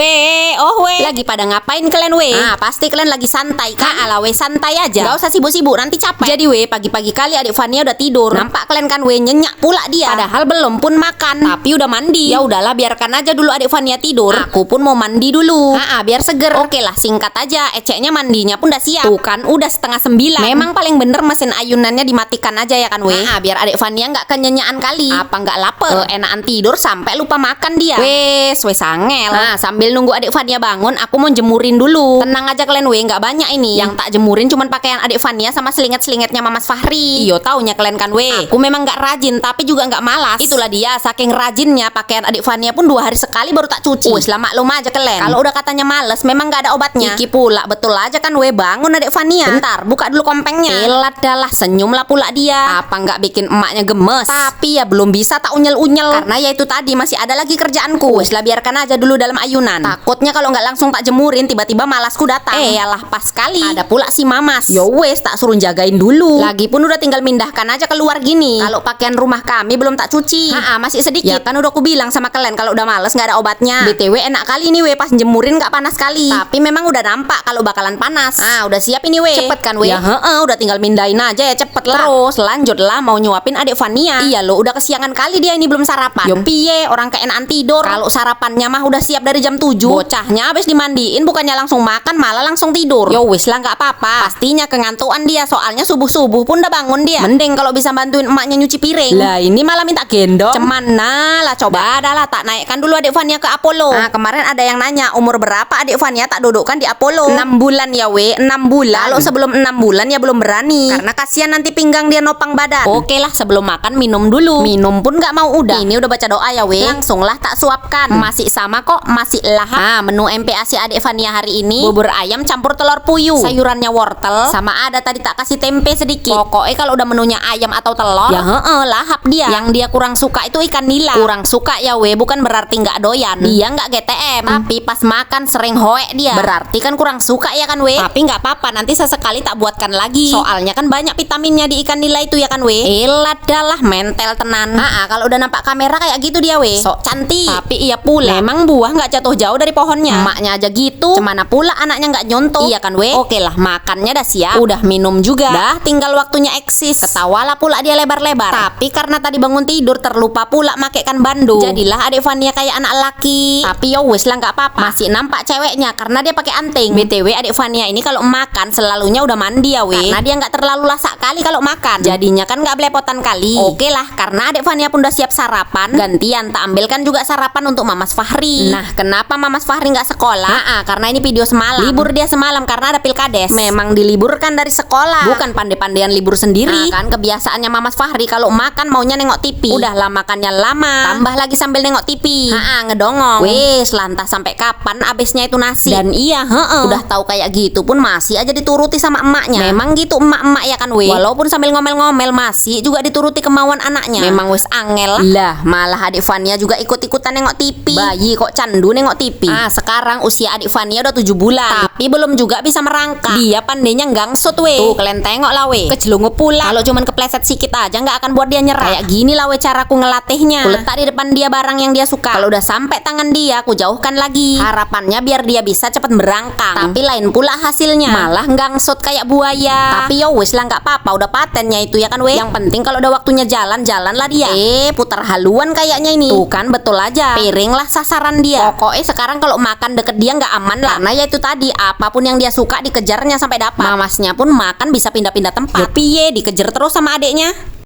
Weh, lagi pada ngapain kalian weh? Ah, pasti kalian lagi santai kan? Alah weh, santai aja. Gak usah sibuk-sibuk, nanti capek. Jadi weh, pagi-pagi kali adik Fania udah tidur. Nampak kalian kan weh, nyenyak pula dia. Padahal belum pun makan, tapi udah mandi. Ya udahlah, biarkan aja dulu adik Fania tidur. Aku pun mau mandi dulu. Biar seger. Oke lah, singkat aja. Eceknya mandinya pun udah siap. Tuh kan, udah 8:30. Memang paling bener mesin ayunannya dimatikan aja ya kan weh? Biar adik Fania nggak kenyenyaan kali. Apa nggak lapar? Enakan tidur sampai lupa makan dia. Wes sangel. Nah, sambil nunggu adik Fania bangun, aku mau jemurin dulu. Tenang aja kalian weh, nggak banyak ini. Yang tak jemurin cuman pakaian adik Fania sama selinget-selingetnya Mamas Fahri. Iyo, taunya kalian kan weh. Aku memang nggak rajin, tapi juga nggak malas. Itulah dia, saking rajinnya pakaian adik Fania pun 2 hari sekali baru tak cuci. Wes lah, maklum aja kalian. Kalau udah katanya males, memang nggak ada obatnya. Iki pula, betul aja kan weh, bangun adik Fania. Bentar, buka dulu kompengnya. Elat dah, senyum lah pula dia. Apa nggak bikin emaknya gemes? Tapi ya belum bisa tak unyel-unyel. Karena ya itu tadi masih ada lagi kerjaanku. Wes lah, biarkan aja dulu dalam ayunan. Takutnya kalau nggak langsung tak jemurin, tiba-tiba malasku datang. Yalah, pas kali ada pula si Mamas. Yo wes, tak suruh jagain dulu. Lagipun udah tinggal mindahkan aja keluar gini. Kalau pakaian rumah kami belum tak cuci. Masih sedikit. Ya kan udah aku bilang sama kalian kalau udah males nggak ada obatnya. BTW enak kali ini weh, pas jemurin nggak panas kali. Tapi memang udah nampak kalau bakalan panas. Udah siap ini weh. Cepet kan weh? Ya udah tinggal mindahin aja ya, cepet lah. Terus lanjutlah mau nyuapin adik Fania. Iya loh, udah kesiangan kali dia ini belum sarapan. Yo piye, orang keenaan tidur. Kalau sarapannya mah udah siap dari jam 7. Bocahnya habis dimandiin bukannya langsung makan, malah langsung tidur. Yo wis lah, nggak apa-apa. Pastinya kengantuan dia, soalnya subuh-subuh pun udah bangun dia. Mending kalau bisa bantuin emaknya nyuci piring. Lah ini malah minta gendong. Cemana lah, coba adalah tak naikkan dulu adik Fania ke Apollo. Kemarin ada yang nanya umur berapa adik Fania tak dudukkan di Apollo. 6 bulan ya weh, 6 bulan. Kalau sebelum 6 bulan ya belum berani. Karena kasihan nanti pinggang dia nopang badan. Oke lah, sebelum makan minum dulu. Minum pun nggak mau udah. Ini udah baca doa ya weh. Langsung lah tak suapkan. Masih sama kok, masih lahap. Menu MPASI adik Fania hari ini bubur ayam campur telur puyuh. Sayurannya wortel, sama ada tadi tak kasih tempe sedikit. Pokoknya kalau udah menunya ayam atau telur, ya lahap dia. Yang dia kurang suka itu ikan nila. Kurang suka ya weh, bukan berarti nggak doyan. Dia nggak GTM, tapi pas makan sering hoek dia. Berarti kan kurang suka ya kan weh. Tapi nggak apa-apa, nanti sesekali tak buatkan lagi. Soalnya kan banyak vitaminnya di ikan nila itu ya kan weh. Elat dah, mentel tenan. Kalau udah nampak kamera kayak gitu dia weh. Sok cantik. Tapi iya pula, memang buah nggak jatuh jauh dari pohonnya. Emaknya aja gitu, cemana pula anaknya nggak nyontoh. Iya kan weh. Oke lah, makannya dah siap. Udah minum juga. Dah tinggal waktunya eksis. Ketawalah pula dia lebar-lebar. Tapi karena tadi bangun tidur terlupa pula makaikan bandu. Jadilah adik Fania kayak anak laki. Tapi yo wes lah, nggak apa-apa. Masih nampak ceweknya karena dia pakai anting. BTW adik Fania ini kalau makan selalunya udah mandi ya weh. Karena dia nggak terlalu lasak kali kalau makan. Jadinya kan nggak belepotan kali. Oke lah, karena adik Fania pun udah siap sarapan. Gantian tak ambilkan juga sarapan untuk Mamas Fahri. Nah, kenapa Mamas Fahri nggak sekolah? Karena ini video semalam. Libur dia semalam karena ada pilkades. Memang diliburkan dari sekolah. Bukan pandai-pandaian libur sendiri. Kan kebiasaannya Mamas Fahri kalau makan maunya nengok TV. Udah lah makannya lama. Tambah lagi sambil nengok TV. Ngedongong. Wes, lantas sampai kapan abisnya itu nasi? Dan iya, udah tahu kayak gitu pun masih aja dituruti sama emaknya. Memang gitu emak-emak ya kan weh. Walaupun sambil ngomel-ngomel masih juga dituruti kemauan anaknya. Memang wes angel lah. Malah adik Fania juga ikut-ikutan nengok TV. Bayi kok candu nengok TV. Sekarang usia adik Fania udah 7 bulan. Tapi belum juga bisa merangkak. Dia pandainya gangsut weh. Tuh kalian tengok lah weh. Kejelungup pula. Kalau cuman kepleset sikit aja nggak akan buat dia nyerah. Kayak gini lah weh caraku ngelatihnya. Aku letak di depan dia barang yang dia suka. Kalau udah sampai tangan dia, aku jauhkan lagi. Harapannya biar dia bisa cepat berangkang. Tapi lain pula hasilnya. Malah gangsut kayak buaya. Tapi yo wes lah, nggak apa-apa, udah patennya itu ya kan weh. Yang penting kalau udah waktunya jalan-jalan lah dia. Putar haluan kayaknya ini. Tuh kan betul aja. Piring lah sasaran dia. Pokoknya sekarang kalau makan deket dia nggak aman lah. Karena ya itu tadi, apapun yang dia suka dikejarnya sampai dapat. Mamasnya pun makan bisa pindah-pindah tempat. Yo piye, dikejar terus sama adeknya.